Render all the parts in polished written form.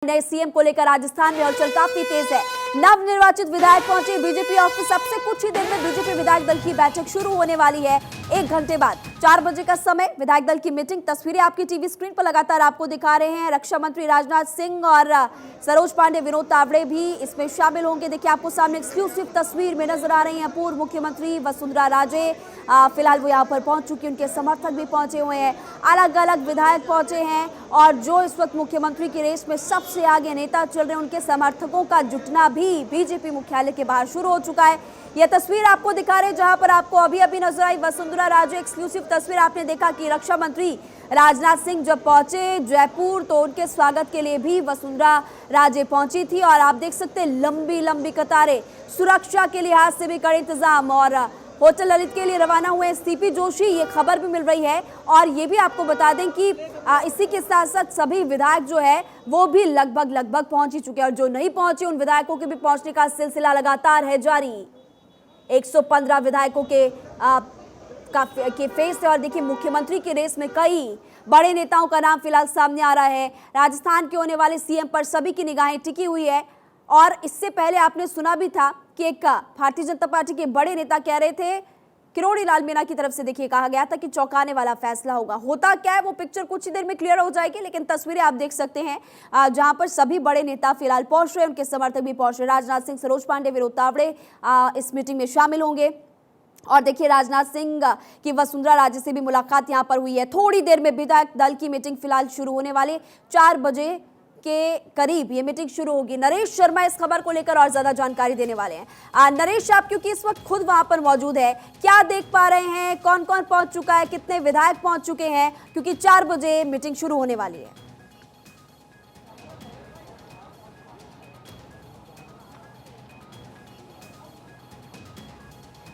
नए सीएम को लेकर राजस्थान में हलचल काफी तेज है। नवनिर्वाचित विधायक पहुंचे बीजेपी ऑफिस। अब से कुछ ही देर में बीजेपी विधायक दल की बैठक शुरू होने वाली है। 1 घंटे बाद 4 बजे का समय विधायक दल की मीटिंग। तस्वीरें आपकी टीवी स्क्रीन पर लगातार आपको दिखा रहे हैं। रक्षा मंत्री राजनाथ सिंह और सरोज पांडे, विनोद तावड़े भी इसमें शामिल होंगे। देखिए, आपको सामने एक्सक्लूसिव तस्वीर में नजर आ रही हैं पूर्व मुख्यमंत्री वसुंधरा राजे। फिलहाल वो यहाँ पर पहुंच चुकी, उनके समर्थक भी पहुंचे हुए हैं, अलग अलग विधायक पहुंचे हैं और जो इस वक्त मुख्यमंत्री की रेस में सबसे आगे नेता चल रहे हैं, उनके समर्थकों का जुटना भी बीजेपी मुख्यालय के बाहर शुरू हो चुका है। यह तस्वीर आपको दिखा रहे हैं जहां पर आपको अभी अभी नजर आई वसुंधरा राजे। एक्सक्लूसिव तस्वीर आपने देखा कि रक्षा मंत्री राजनाथ सिंह जब पहुंचे जयपुर तो उनके स्वागत के लिए भी वसुंधरा राजे पहुंची थी और आप देख सकते हैं लंबी लंबी कतारें, सुरक्षा के लिहाज से भी कड़े इंतजाम और होटल ललित के लिए रवाना हुए सीपी जोशी, ये खबर भी मिल रही है। और ये भी आपको बता दें कि इसी के साथ साथ सभी विधायक जो है वो भी लगभग पहुंच ही चुके हैं और जो नहीं पहुंचे उन विधायकों के भी पहुंचने का सिलसिला लगातार है जारी। 115 विधायकों के फेस है और देखिए मुख्यमंत्री की रेस में कई बड़े नेताओं का नाम फिलहाल सामने आ रहा है। राजस्थान के होने वाले सीएम पर सभी की निगाहें टिकी हुई है और इससे पहले आपने सुना भी था कि एक भारतीय जनता पार्टी के बड़े नेता कह रहे थे, किरोड़ी लाल मीणा की तरफ से देखिए कहा गया था कि चौंकाने वाला फैसला होगा। होता क्या है वो पिक्चर कुछ ही देर में क्लियर हो जाएगी, लेकिन तस्वीरें आप देख सकते हैं जहां पर सभी बड़े नेता फिलहाल पहुंच रहे हैं, उनके समर्थक भी पहुंच रहे हैं। राजनाथ सिंह, सरोज पांडे, विनोद तावड़े इस मीटिंग में शामिल होंगे। और देखिए राजनाथ सिंह की वसुंधरा राजे से भी मुलाकात यहां पर हुई है। थोड़ी देर में विधायक दल की मीटिंग फिलहाल शुरू होने वाली, 4 बजे के करीब ये मीटिंग शुरू होगी। नरेश शर्मा इस खबर को लेकर और ज्यादा जानकारी देने वाले हैं। नरेश, आप क्योंकि इस वक्त खुद वहां पर मौजूद है, क्या देख पा रहे हैं, कौन कौन पहुंच चुका है, कितने विधायक पहुंच चुके हैं, क्योंकि 4 बजे मीटिंग शुरू होने वाली है।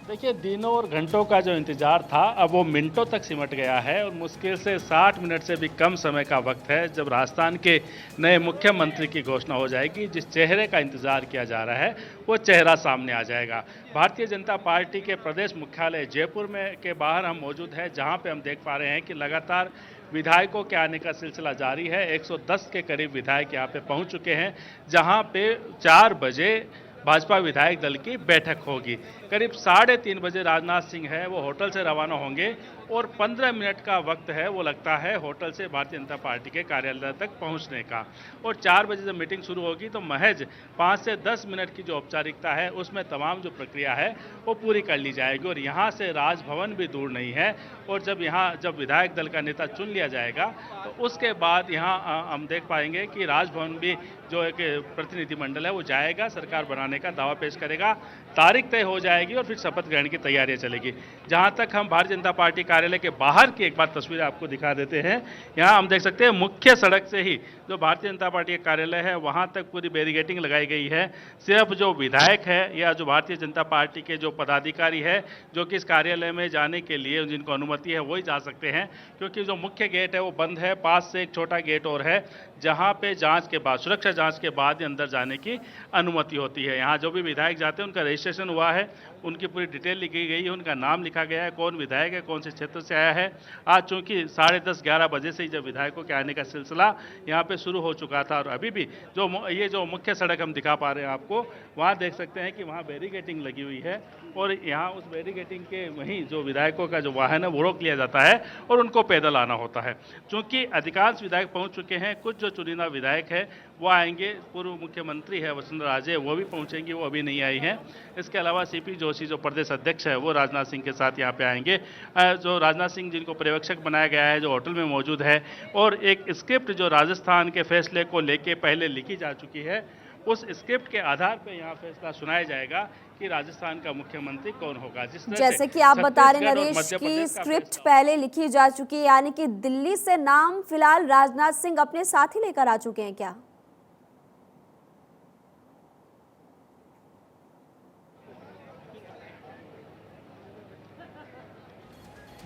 देखिए, दिनों और घंटों का जो इंतजार था अब वो मिनटों तक सिमट गया है और मुश्किल से 60 मिनट से भी कम समय का वक्त है जब राजस्थान के नए मुख्यमंत्री की घोषणा हो जाएगी। जिस चेहरे का इंतजार किया जा रहा है वो चेहरा सामने आ जाएगा। भारतीय जनता पार्टी के प्रदेश मुख्यालय जयपुर में के बाहर हम मौजूद हैं, जहां पे हम देख पा रहे हैं कि लगातार विधायकों के आने का सिलसिला जारी है। 110 के करीब विधायक यहाँ पे पहुँच चुके हैं, जहाँ पे 4 बजे भाजपा विधायक दल की बैठक होगी। करीब 3:30 बजे राजनाथ सिंह है वो होटल से रवाना होंगे और 15 मिनट का वक्त है वो लगता है होटल से भारतीय जनता पार्टी के कार्यालय तक पहुंचने का। और 4 बजे जब मीटिंग शुरू होगी तो महज 5 से 10 मिनट की जो औपचारिकता है उसमें तमाम जो प्रक्रिया है वो पूरी कर ली जाएगी और यहाँ से राजभवन भी दूर नहीं है। और जब विधायक दल का नेता चुन लिया जाएगा तो उसके बाद यहाँ हम देख पाएंगे कि राजभवन भी जो एक प्रतिनिधिमंडल है वो जाएगा, सरकार बनाने का दावा पेश करेगा, तारीख तय हो जाएगी और फिर शपथ ग्रहण की तैयारियां चलेगी। जहां तक हम भारतीय जनता पार्टी कार्यालय के बाहर की एक बार तस्वीर आपको दिखा देते हैं। यहां हम देख सकते हैं मुख्य सड़क से ही जो भारतीय जनता पार्टी का कार्यालय है वहां तक पूरी बैरिकेडिंग लगाई गई है। सिर्फ जो विधायक है या जो भारतीय जनता पार्टी के जो पदाधिकारी है जो कि इस कार्यालय में जाने के लिए जिनको अनुमति है वही जा सकते हैं, क्योंकि जो मुख्य गेट है वो बंद है। पास से एक छोटा गेट और है जहां पे जांच के बाद, सुरक्षा जांच के बाद ही अंदर जाने की अनुमति होती है। यहाँ जो भी विधायक जाते हैं उनका रजिस्ट्रेशन हुआ है, उनकी पूरी डिटेल लिखी गई है, उनका नाम लिखा गया है, कौन विधायक है, कौन से क्षेत्र से आया है। आज चूंकि 10:30-11 बजे से ही जब विधायकों के आने का सिलसिला यहाँ पे शुरू हो चुका था और अभी भी जो मुख्य सड़क हम दिखा पा रहे हैं आपको, वहाँ देख सकते हैं कि वहाँ बैरिकेडिंग लगी हुई है और यहाँ उस बैरिकेडिंग के वहीं जो विधायकों का जो वाहन है वो रोक लिया जाता है और उनको पैदल आना होता है। चूंकि अधिकांश विधायक पहुँच चुके हैं, कुछ जो चुनिंदा विधायक है वो आएंगे। पूर्व मुख्यमंत्री है वसुंधरा राजे, वो भी पहुंचेंगी, वो अभी नहीं आई हैं। इसके अलावा सीपी जोशी जो प्रदेश अध्यक्ष है वो राजनाथ सिंह के साथ यहाँ पे आएंगे। जो राजनाथ सिंह जिनको पर्यवेक्षक बनाया गया है, जो होटल में मौजूद है, और एक स्क्रिप्ट जो राजस्थान के फैसले को लेके पहले लिखी जा चुकी है, उस स्क्रिप्ट के आधार पर यहाँ फैसला सुनाया जाएगा कि राजस्थान का मुख्यमंत्री कौन होगा। जैसे कि आप बता रहे नरेश की स्क्रिप्ट पहले लिखी जा चुकी है, यानी कि दिल्ली से नाम फिलहाल राजनाथ सिंह अपने साथ ही लेकर आ चुके हैं क्या?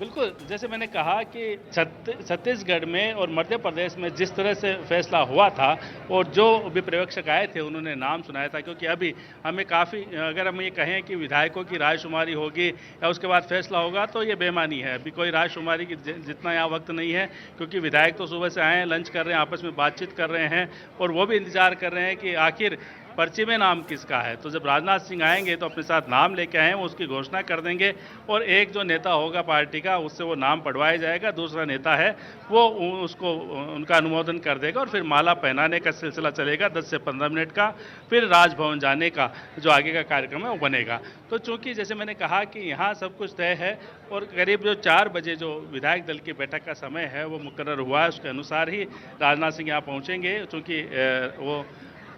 बिल्कुल, जैसे मैंने कहा कि छत्तीसगढ़ में और मध्य प्रदेश में जिस तरह से फैसला हुआ था और जो भी पर्यवेक्षक आए थे उन्होंने नाम सुनाया था, क्योंकि अभी हमें काफ़ी, अगर हम ये कहें कि विधायकों की रायशुमारी होगी या उसके बाद फैसला होगा तो ये बेईमानी है। अभी कोई रायशुमारी की जितना यहाँ वक्त नहीं है, क्योंकि विधायक तो सुबह से आए हैं, लंच कर रहे हैं, आपस में बातचीत कर रहे हैं और वो भी इंतजार कर रहे हैं कि आखिर पर्ची में नाम किसका है। तो जब राजनाथ सिंह आएंगे तो अपने साथ नाम लेके आए वो उसकी घोषणा कर देंगे और एक जो नेता होगा पार्टी का उससे वो नाम पढ़वाया जाएगा, दूसरा नेता है वो उसको उनका अनुमोदन कर देगा और फिर माला पहनाने का सिलसिला चलेगा 10 से 15 मिनट का। फिर राजभवन जाने का जो आगे का कार्यक्रम है वो बनेगा। तो चूंकि जैसे मैंने कहा कि यहाँ सब कुछ तय है और करीब जो 4 बजे जो विधायक दल की बैठक का समय है वो मुकर्रर हुआ है, उसके अनुसार ही राजनाथ सिंह यहाँ पहुँचेंगे। चूँकि वो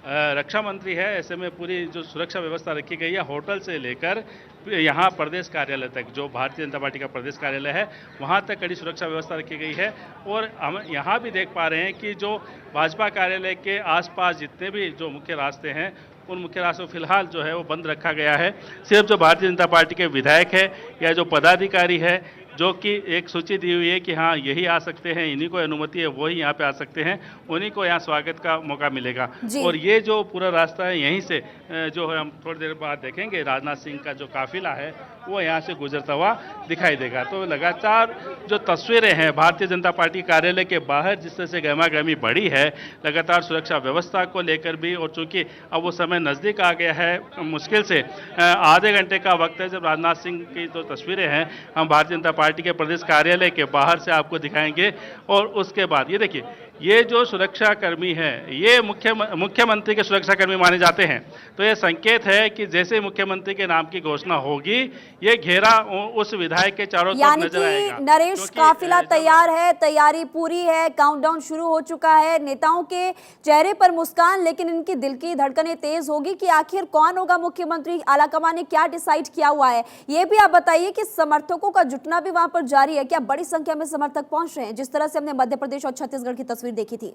रक्षा मंत्री है, ऐसे में पूरी जो सुरक्षा व्यवस्था रखी गई है, होटल से लेकर यहाँ प्रदेश कार्यालय तक, जो भारतीय जनता पार्टी का प्रदेश कार्यालय है वहाँ तक कड़ी सुरक्षा व्यवस्था रखी गई है। और हम यहाँ भी देख पा रहे हैं कि जो भाजपा कार्यालय के आसपास जितने भी जो मुख्य रास्ते हैं उन मुख्य रास्तों को फिलहाल जो है वो बंद रखा गया है। सिर्फ जो भारतीय जनता पार्टी के विधायक है या जो पदाधिकारी है, जो कि एक सूची दी हुई है कि हाँ यही आ सकते हैं, इन्हीं को अनुमति है, वो ही यहाँ पे आ सकते हैं, उन्हीं को यहाँ स्वागत का मौका मिलेगा। और ये जो पूरा रास्ता है यहीं से जो है हम थोड़ी देर बाद देखेंगे राजनाथ सिंह का जो काफिला है वो यहाँ से गुजरता हुआ दिखाई देगा। तो लगातार जो तस्वीरें हैं भारतीय जनता पार्टी कार्यालय के बाहर जिस तरह से गहमागहमी बढ़ी है, लगातार सुरक्षा व्यवस्था को लेकर भी, और चूंकि अब वो समय नज़दीक आ गया है, मुश्किल से आधे घंटे का वक्त है जब राजनाथ सिंह की जो तस्वीरें हैं हम भारतीय जनता पार्टी के प्रदेश कार्यालय के बाहर से आपको दिखाएंगे। और उसके बाद ये देखिए, ये जो सुरक्षा कर्मी है ये मुख्यमंत्री के सुरक्षा कर्मी माने जाते हैं। तो ये संकेत है कि जैसे मुख्यमंत्री के नाम की घोषणा होगी ये घेरा उस विधायक के चारों तरफ नजर आएगा। यानी कि नरेश, काफिला तैयार है, तैयारी पूरी है, काउंटडाउन शुरू हो चुका है, नेताओं के चेहरे पर मुस्कान, लेकिन इनकी दिल की धड़कनें तेज होगी कि आखिर कौन होगा मुख्यमंत्री, आलाकमान ने क्या डिसाइड किया हुआ है। ये भी आप बताइए कि समर्थकों का जुटना भी वहां पर जारी है, क्या बड़ी संख्या में समर्थक पहुंच रहे हैं जिस तरह से हमने मध्य प्रदेश और छत्तीसगढ़ की तस्वीर देखी थी?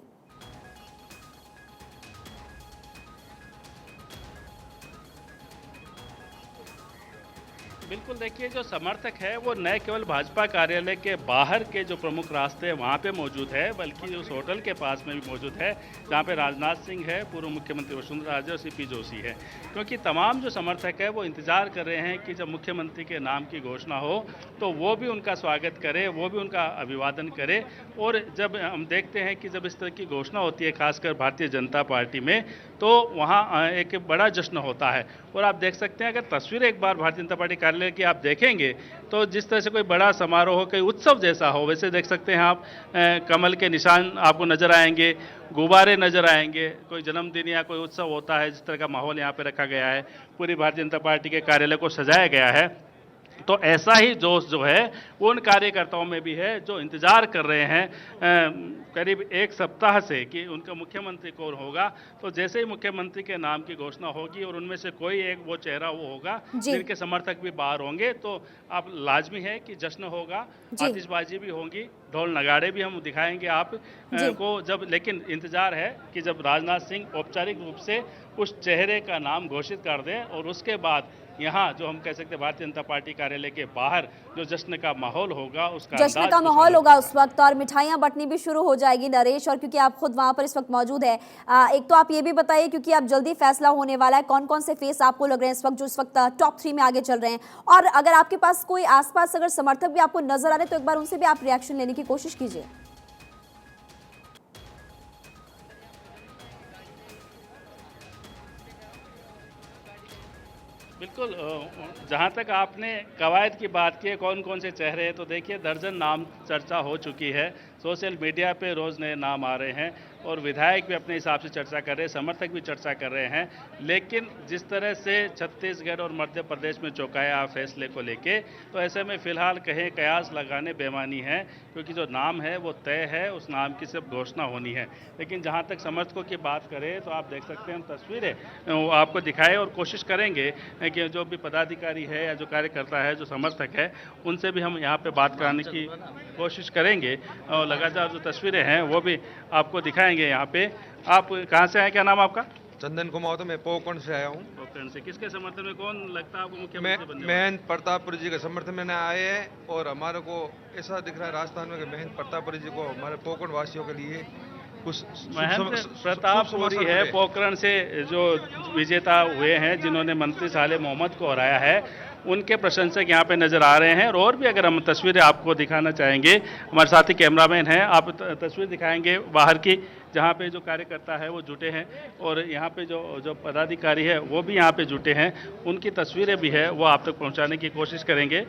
बिल्कुल, देखिए जो समर्थक है वो न केवल भाजपा कार्यालय के बाहर के जो प्रमुख रास्ते हैं वहाँ पे मौजूद है, बल्कि उस होटल के पास में भी मौजूद है जहाँ पे राजनाथ सिंह है, पूर्व मुख्यमंत्री वसुंधरा राजे और सीपी जोशी है। क्योंकि तमाम जो समर्थक है वो इंतजार कर रहे हैं कि जब मुख्यमंत्री के नाम की घोषणा हो तो वो भी उनका स्वागत करे, वो भी उनका अभिवादन करे। और जब हम देखते हैं कि जब इस तरह की घोषणा होती है खासकर भारतीय जनता पार्टी में, तो वहाँ एक बड़ा जश्न होता है। और आप देख सकते हैं, अगर तस्वीर एक बार भारतीय जनता पार्टी कार्यालय की आप देखेंगे तो जिस तरह से कोई बड़ा समारोह हो, कोई उत्सव जैसा हो, वैसे देख सकते हैं आप। कमल के निशान आपको नजर आएंगे, गुब्बारे नजर आएंगे, कोई जन्मदिन या कोई उत्सव होता है जिस तरह का माहौल यहाँ पे रखा गया है, पूरी भारतीय जनता पार्टी के कार्यालय को सजाया गया है। तो ऐसा ही जोश जो है वो उन कार्यकर्ताओं में भी है जो इंतजार कर रहे हैं करीब एक सप्ताह से कि उनका मुख्यमंत्री कौन होगा। तो जैसे ही मुख्यमंत्री के नाम की घोषणा होगी और उनमें से कोई एक वो चेहरा वो होगा जिनके समर्थक भी बाहर होंगे, तो अब लाजमी है कि जश्न होगा, आतिशबाजी भी होंगी, ढोल नगाड़े भी हम दिखाएंगे आप को जब। लेकिन इंतजार है कि जब राजनाथ सिंह औपचारिक रूप से उस चेहरे का नाम घोषित कर दें और उसके बाद यहाँ जो हम कह सकते हैं भारतीय जनता पार्टी कार्यालय के बाहर जो जश्न का माहौल होगा, उसका जश्न का माहौल होगा उस वक्त, और मिठाइयाँ बंटनी भी शुरू हो जाएगी नरेश। और क्योंकि आप खुद वहां पर इस वक्त मौजूद है, एक तो आप ये भी बताइए, क्योंकि अब जल्दी फैसला होने वाला है, कौन कौन से फेस आपको लग रहे हैं इस वक्त जो इस वक्त टॉप 3 में आगे चल रहे हैं, और अगर आपके पास कोई आसपास अगर समर्थक भी आपको नजर आ रहे हैं तो एक बार उनसे भी आप रिएक्शन लेने की कोशिश कीजिए। बिल्कुल, जहाँ तक आपने कवायद की बात की है कौन कौन से चेहरे हैं, तो देखिए दर्जन नाम चर्चा हो चुकी है, सोशल मीडिया पे रोज़ नए नाम आ रहे हैं और विधायक भी अपने हिसाब से चर्चा कर रहे हैं, समर्थक भी चर्चा कर रहे हैं। लेकिन जिस तरह से छत्तीसगढ़ और मध्य प्रदेश में चौंकाया फैसले को लेके, तो ऐसे में फ़िलहाल कहीं कयास लगाने बेमानी है, क्योंकि जो नाम है वो तय है, उस नाम की सिर्फ घोषणा होनी है। लेकिन जहाँ तक समर्थकों की बात करें तो आप देख सकते हैं, हम तस्वीरें वो आपको दिखाए और कोशिश करेंगे कि जो भी पदाधिकारी है या जो कार्यकर्ता है, जो समर्थक है, उनसे भी हम यहाँ पर बात कराने की कोशिश करेंगे और लगातार जो तस्वीरें हैं वो भी आपको दिखाएंगे। यहाँ पे आप कहाँ से आए, क्या नाम आपका? चंदन कुमार, तो मैं पोकरण से आया हूँ। पोखरण से किसके समर्थन में, कौन लगता है आपको मैं मुख्यमंत्री बनने वाला? महंत प्रतापपुरी जी के समर्थन में आए हैं और हमारे को ऐसा दिख रहा है राजस्थान में कि महंत प्रतापपुरी जी को हमारे पोकरण वासियों के लिए कुछ महंत प्रतापपुरी है पोखरण से जो विजेता हुए हैं, जिन्होंने मंत्री साले मोहम्मद को हराया है, उनके प्रशंसक यहाँ पे नजर आ रहे हैं। और भी अगर हम तस्वीरें आपको दिखाना चाहेंगे, हमारे साथी कैमरामैन हैं, आप तस्वीर दिखाएंगे बाहर की, जहाँ पे जो कार्यकर्ता है वो जुटे हैं और यहाँ पे जो पदाधिकारी है वो भी यहाँ पे जुटे हैं। उनकी तस्वीरें भी है वो आप तक पहुँचाने की कोशिश करेंगे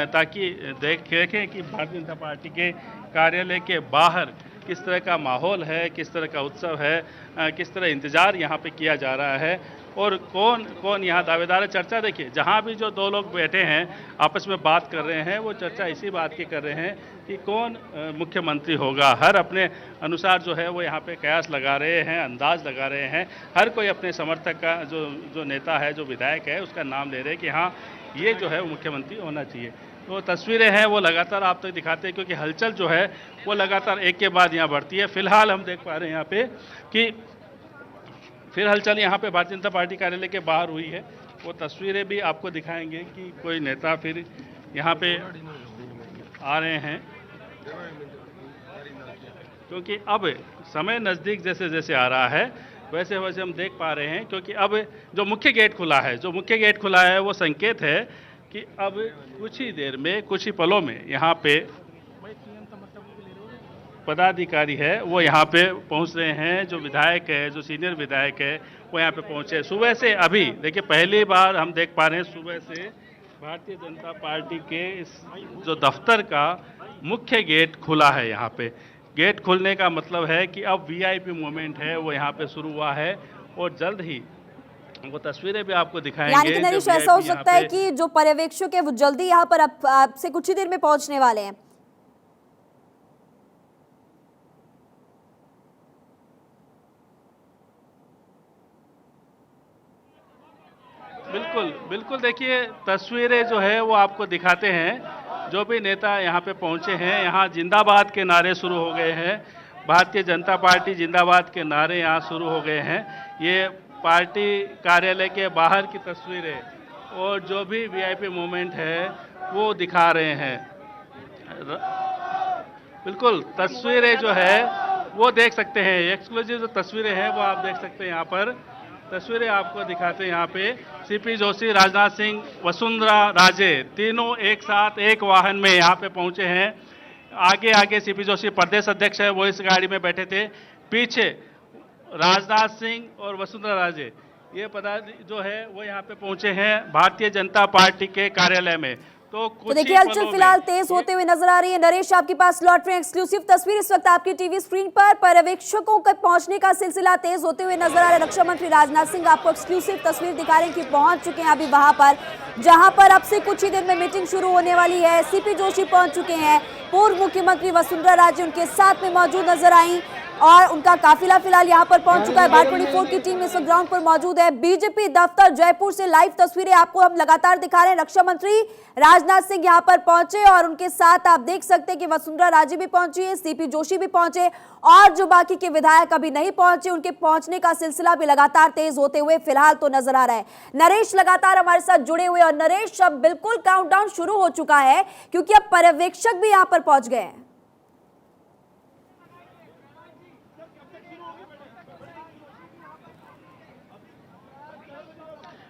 ताकि देखें कि भारतीय जनता पार्टी के कार्यालय के बाहर किस तरह का माहौल है, किस तरह का उत्सव है, किस तरह इंतज़ार यहाँ पे किया जा रहा है और कौन कौन यहाँ दावेदार है। चर्चा देखिए, जहाँ भी जो दो लोग बैठे हैं आपस में बात कर रहे हैं, वो चर्चा इसी बात की कर रहे हैं कि कौन मुख्यमंत्री होगा। हर अपने अनुसार जो है वो यहाँ पे कयास लगा रहे हैं, अंदाज लगा रहे हैं। हर कोई अपने समर्थक का जो नेता है, जो विधायक है, उसका नाम ले रहे हैं कि हाँ ये जो है वो मुख्यमंत्री होना चाहिए। तो तस्वीरें हैं वो लगातार आप तक दिखाते हैं क्योंकि हलचल जो है वो लगातार एक के बाद यहाँ बढ़ती है। फिलहाल हम देख पा रहे हैं यहाँ पे कि फिर हलचल यहाँ पे भारतीय जनता पार्टी कार्यालय के बाहर हुई है। वो तस्वीरें भी आपको दिखाएंगे कि कोई नेता फिर यहाँ पे आ रहे हैं क्योंकि अब समय नज़दीक जैसे जैसे आ रहा है वैसे वैसे हम देख पा रहे हैं क्योंकि अब जो मुख्य गेट खुला है वो संकेत है कि अब कुछ ही देर में, कुछ ही पलों में यहाँ पे पदाधिकारी है वो यहाँ पे पहुँच रहे हैं। जो विधायक है, जो सीनियर विधायक है, वो यहाँ पे पहुँचे। सुबह से अभी देखिए पहली बार हम देख पा रहे हैं सुबह से भारतीय जनता पार्टी के इस जो दफ्तर का मुख्य गेट खुला है। यहाँ पे गेट खुलने का मतलब है कि अब वीआईपी मूवमेंट है वो यहाँ पे शुरू हुआ है और जल्द ही वो तस्वीरें भी आपको दिखाएंगे। यानी कि नरेश, ऐसा हो सकता है कि जो पर्यवेक्षक है वो जल्दी यहाँ पर आपसे कुछ ही देर में पहुंचने वाले हैं। बिल्कुल बिल्कुल, देखिए तस्वीरें जो है वो आपको दिखाते हैं। जो भी नेता यहाँ पे पहुँचे हैं, यहाँ जिंदाबाद के नारे शुरू हो गए हैं। भारतीय जनता पार्टी जिंदाबाद के नारे यहाँ शुरू हो गए हैं। ये पार्टी कार्यालय के बाहर की तस्वीरें और जो भी वीआईपी मूवमेंट है वो दिखा रहे हैं। बिल्कुल, तस्वीरें जो है वो देख सकते हैं, एक्सक्लूसिव जो तस्वीरें हैं वो आप देख सकते हैं। यहाँ पर तस्वीरें आपको दिखाते हैं। यहाँ पे सीपी जोशी, राजनाथ सिंह, वसुंधरा राजे तीनों एक साथ एक वाहन में यहाँ पे पहुँचे हैं। आगे सीपी जोशी प्रदेश अध्यक्ष है, वो इस गाड़ी में बैठे थे। पीछे राजनाथ सिंह और वसुंधरा राजे ये पदाधिकारी जो है वो यहाँ पे पहुँचे हैं भारतीय जनता पार्टी के कार्यालय में। तो देखिए हलचल फिलहाल तेज होते हुए नजर आ रही है। नरेश, आपके पास लौट रहे हैं एक्सक्लूसिव तस्वीर इस वक्त आपकी टीवी स्क्रीन पर। पर्यवेक्षकों के पहुंचने का सिलसिला तेज होते हुए नजर आ रहा है। रक्षा मंत्री राजनाथ सिंह आपको एक्सक्लूसिव तस्वीर दिखा रहे हैं कि पहुंच चुके हैं अभी वहां पर, जहां पर अब से कुछ ही देर में मीटिंग शुरू होने वाली है। सीपी जोशी पहुंच चुके हैं, पूर्व मुख्यमंत्री वसुंधरा राजे उनके साथ में मौजूद नजर आई और उनका काफिला फिलहाल यहां पर पहुंच चुका है। भारत 24 की टीम इस ग्राउंड पर मौजूद है। बीजेपी दफ्तर जयपुर से लाइव तस्वीरें आपको हम लगातार दिखा रहे हैं। रक्षा मंत्री राजनाथ सिंह यहां पर पहुंचे और उनके साथ आप देख सकते हैं कि वसुंधरा राजे भी पहुंची है, सीपी जोशी भी पहुंचे और जो बाकी के विधायक अभी नहीं पहुंचे उनके पहुंचने का सिलसिला भी लगातार तेज होते हुए फिलहाल तो नजर आ रहा है। नरेश लगातार हमारे साथ जुड़े हुए और नरेश अब बिल्कुल काउंटडाउन शुरू हो चुका है क्योंकि अब पर्यवेक्षक भी यहां पर पहुंच गए हैं।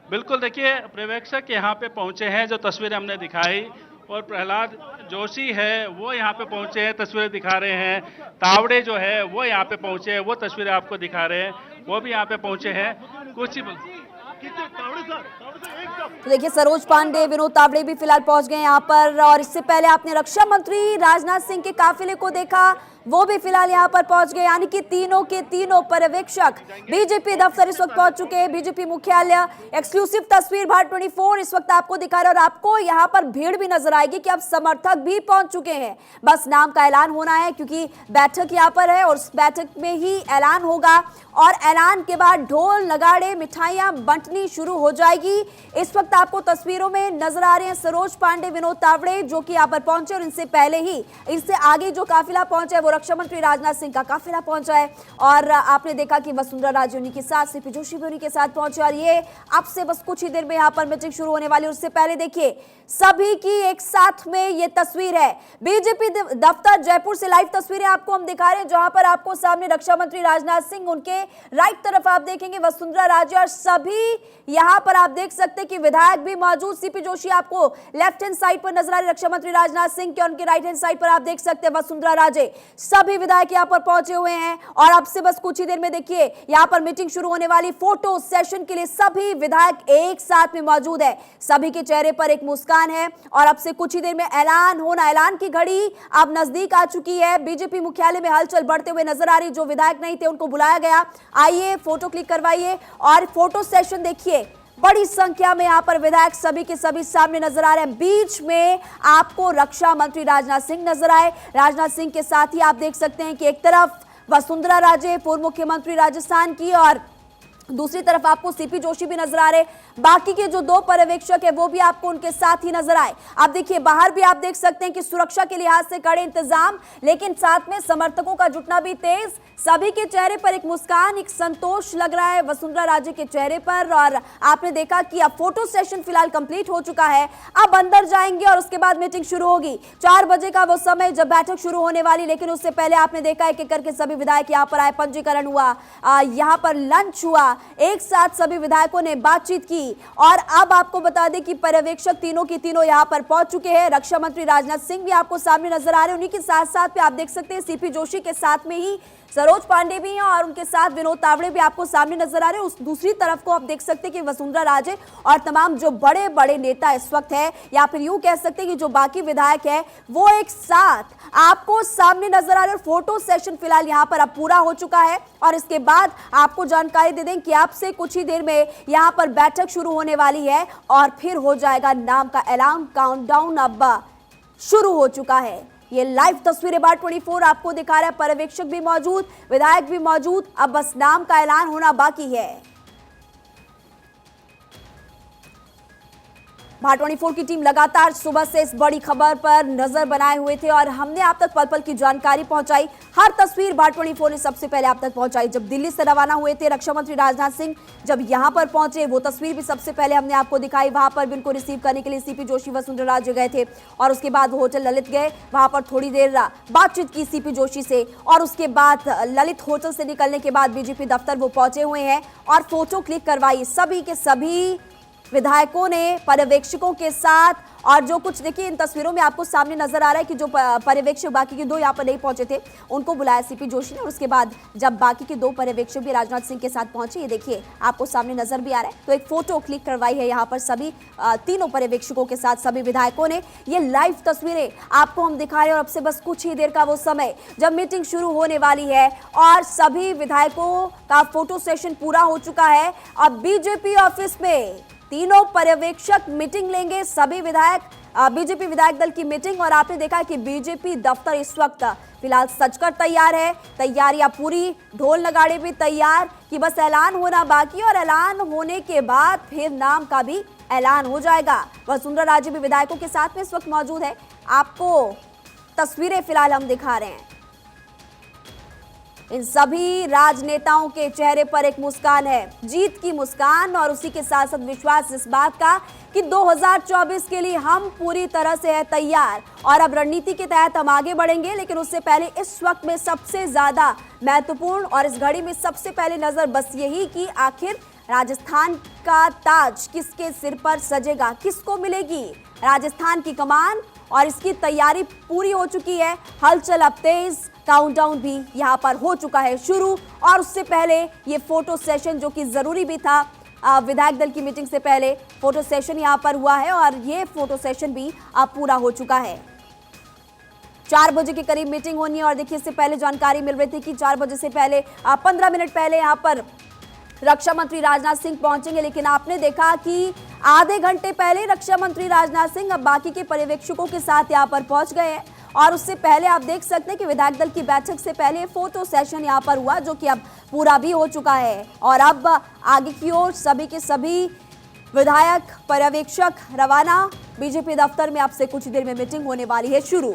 बिल्कुल, देखिए पर्यवेक्षक यहाँ पे पहुँचे हैं, जो तस्वीरें हमने दिखाई, और प्रहलाद जोशी है वो यहाँ पे पहुँचे हैं, तस्वीरें दिखा रहे हैं। तावड़े जो है वो यहाँ पे पहुँचे हैं, वो तस्वीरें आपको दिखा रहे हैं, वो भी यहाँ पे पहुँचे हैं। कुछ ही तो देखिए सरोज पांडे, विनोद तावड़े भी फिलहाल पहुंच गए यहाँ पर और इससे पहले आपने रक्षा मंत्री राजनाथ सिंह के काफिले को देखा, वो भी फिलहाल यहाँ पर पहुंच गए। यानी कि तीनों के तीनों पर्यवेक्षक बीजेपी दफ्तर इस वक्त पहुंच चुके हैं, बीजेपी मुख्यालय। एक्सक्लूसिव तस्वीर भारत 24 इस वक्त आपको दिखा रहा है और आपको यहाँ पर भीड़ भी नजर आएगी कि अब समर्थक भी पहुंच चुके हैं। बस नाम का ऐलान होना है क्योंकि बैठक यहाँ पर है और उस बैठक में ही ऐलान होगा और ऐलान के बाद ढोल नगाड़े मिठाइयां बंटने छंटनी शुरू हो जाएगी। इस वक्त आपको तस्वीरों में नजर आ रहे हैं सरोज पांडे, विनोद तावड़े जो कि यहाँ पर पहुंचे और इनसे पहले ही इससे आगे जो काफिला पहुंचा है वो रक्षा मंत्री राजनाथ सिंह का काफिला पहुंचा है। और आपने देखा कि वसुंधरा राजे उन्हीं के साथ, सीपी जोशी भी उन्हीं के साथ पहुंचे और ये अब से बस कुछ ही देर में यहाँ पर मीटिंग शुरू होने वाली है। उससे पहले देखिए सभी की एक साथ में ये तस्वीर है बीजेपी दफ्तर जयपुर से लाइव तस्वीरें आपको हम दिखा रहे हैं, जहां पर आपको सामने रक्षा मंत्री राजनाथ सिंह, उनके राइट तरफ आप देखेंगे वसुंधरा राजे और सभी यहां पर आप देख सकते हैं कि विधायक भी मौजूद। सीपी जोशी आपको लेफ्ट हैंड साइड पर नजर आ रहे रक्षा मंत्री राजनाथ सिंह के, और उनके राइट हैंड साइड पर आप देख सकते हैं वसुंधरा राजे। सभी विधायक यहां पर पहुंचे हुए हैं और अब से बस कुछ ही देर में देखिए यहां पर मीटिंग शुरू होने वाली। फोटो सेशन के लिए सभी विधायक एक साथ में मौजूद है, सभी के चेहरे पर एक मुस्कान है और अब से कुछ ही देर में ऐलान की घड़ी अब नजदीक आ चुकी है। बीजेपी मुख्यालय में हलचल बढ़ते हुए नजर आ रही, जो विधायक नहीं थे उनको बुलाया गया। आइए फोटो क्लिक करवाइए और फोटो सेशन देखिए, बड़ी संख्या में यहां पर विधायक सभी के सभी सामने नजर आ रहे हैं। बीच में आपको रक्षा मंत्री राजनाथ सिंह नजर आए। राजनाथ सिंह के साथ ही आप देख सकते हैं कि एक तरफ वसुंधरा राजे पूर्व मुख्यमंत्री राजस्थान की और दूसरी तरफ आपको सीपी जोशी भी नजर आ रहे। बाकी के जो दो पर्यवेक्षक है वो भी आपको उनके साथ ही नजर आए। आप देखिए बाहर भी आप देख सकते हैं कि सुरक्षा के लिहाज से कड़े इंतजाम, लेकिन साथ में समर्थकों का जुटना भी तेज। सभी के चेहरे पर एक मुस्कान, एक संतोष लग रहा है वसुंधरा राजे के चेहरे पर। और आपने देखा कि अब फोटो सेशन फिलहाल कंप्लीट हो चुका है, अब अंदर जाएंगे और उसके बाद मीटिंग शुरू होगी। 4 बजे का वो समय जब बैठक शुरू होने वाली, लेकिन उससे पहले आपने देखा एक एक करके सभी विधायक यहाँ पर आए, पंजीकरण हुआ, यहाँ पर लंच हुआ, एक साथ सभी विधायकों ने बातचीत की। और अब आपको बता दें कि पर्यवेक्षक तीनों की तीनों यहां पर पहुंच चुके हैं। रक्षा मंत्री राजनाथ सिंह भी आपको सामने नजर आ रहे हैं, उन्हीं के साथ साथ पे आप देख सकते हैं सीपी जोशी के साथ में ही सरोज पांडे भी हैं और उनके साथ विनोद तावड़े भी आपको सामने नजर आ रहे हैं। उस दूसरी तरफ को आप देख सकते हैं कि वसुंधरा राजे और तमाम जो बड़े बड़े नेता इस वक्त है, या फिर यूं कह सकते हैं कि जो बाकी विधायक है वो एक साथ आपको सामने नजर आ रहे हैं। फोटो सेशन फिलहाल यहाँ पर अब पूरा हो चुका है और इसके बाद आपको जानकारी दे दें कि आपसे कुछ ही देर में यहाँ पर बैठक शुरू होने वाली है और फिर हो जाएगा नाम का ऐलान। काउंटडाउन अब शुरू हो चुका है। ये लाइव तस्वीरें बार 24 आपको दिखा रहा है, पर्यवेक्षक भी मौजूद, विधायक भी मौजूद, अब बस नाम का ऐलान होना बाकी है। बार 24 की टीम लगातार सुबह से इस बड़ी खबर पर नजर बनाए हुए थे और हमने आप तक पल पल की जानकारी पहुंचाई। हर तस्वीर बार 24 ने सबसे पहले आप तक पहुंचाई। जब दिल्ली से रवाना हुए थे रक्षा मंत्री राजनाथ सिंह, जब यहां पर पहुंचे वो तस्वीर भी सबसे पहले हमने आपको दिखाई। वहां पर भी उनको रिसीव करने के लिए सीपी जोशी वसुंधरा राजे गए थे और उसके बाद वो होटल ललित गए, वहां पर थोड़ी देर बातचीत की सीपी जोशी से और उसके बाद ललित होटल से निकलने के बाद बीजेपी दफ्तर वो पहुंचे हुए हैं और फोटो क्लिक करवाई सभी के सभी विधायकों ने पर्यवेक्षकों के साथ। और जो कुछ देखिए इन तस्वीरों में आपको सामने नजर आ रहा है कि जो पर्यवेक्षक बाकी के दो यहाँ पर नहीं पहुंचे थे उनको बुलाया सीपी जोशी ने, और उसके बाद जब बाकी के दो पर्यवेक्षक भी राजनाथ सिंह के साथ पहुंचे, ये देखिए आपको सामने नजर भी आ रहा है, तो एक फोटो क्लिक करवाई है यहाँ पर सभी तीनों पर्यवेक्षकों के साथ सभी विधायकों ने। ये लाइव तस्वीरें आपको हम दिखा रहे हैं और अब से बस कुछ ही देर का वो समय जब मीटिंग शुरू होने वाली है और सभी विधायकों का फोटो सेशन पूरा हो चुका है। अब बीजेपी ऑफिस में तीनों पर्यवेक्षक मीटिंग लेंगे, सभी विधायक, बीजेपी विधायक दल की मीटिंग। और आपने देखा कि बीजेपी दफ्तर इस वक्त फिलहाल सजकर तैयार है, तैयारियां पूरी, ढोल नगाड़े भी तैयार कि बस ऐलान होना बाकी, और ऐलान होने के बाद फिर नाम का भी ऐलान हो जाएगा। वसुंधरा राजे भी विधायकों के साथ में इस वक्त मौजूद है, आपको तस्वीरें फिलहाल हम दिखा रहे हैं। इन सभी राजनेताओं के चेहरे पर एक मुस्कान है, जीत की मुस्कान, और उसी के साथ साथ विश्वास इस बात का कि 2024 के लिए हम पूरी तरह से है तैयार और अब रणनीति के तहत हम आगे बढ़ेंगे। लेकिन उससे पहले इस वक्त में सबसे ज्यादा महत्वपूर्ण और इस घड़ी में सबसे पहले नजर बस यही कि आखिर राजस्थान का ताज किसके सिर पर सजेगा, किसको मिलेगी राजस्थान की कमान, और इसकी तैयारी पूरी हो चुकी है। हलचल अब तेज, काउंटडाउन भी यहाँ पर हो चुका है शुरू, और उससे पहले ये फोटो सेशन जो कि जरूरी भी था, विधायक दल की मीटिंग से पहले फोटो सेशन यहाँ पर हुआ है और ये फोटो सेशन भी अब पूरा हो चुका है। 4 बजे के करीब मीटिंग होनी है और देखिए इससे पहले जानकारी मिल रही थी कि 4 बजे से पहले 15 मिनट पहले यहाँ पर रक्षा मंत्री राजनाथ सिंह पहुंचेंगे, लेकिन आपने देखा कि आधे घंटे पहले रक्षा मंत्री राजनाथ सिंह अब बाकी के पर्यवेक्षकों के साथ यहाँ पर पहुंच गए हैं और उससे पहले आप देख सकते हैं कि विधायक दल की बैठक से पहले फोटो सेशन यहां पर हुआ, जो कि अब पूरा भी हो चुका है। और अब आगे की ओर सभी के सभी विधायक पर्यवेक्षक रवाना। बीजेपी दफ्तर में अब से कुछ देर में मीटिंग होने वाली है शुरू।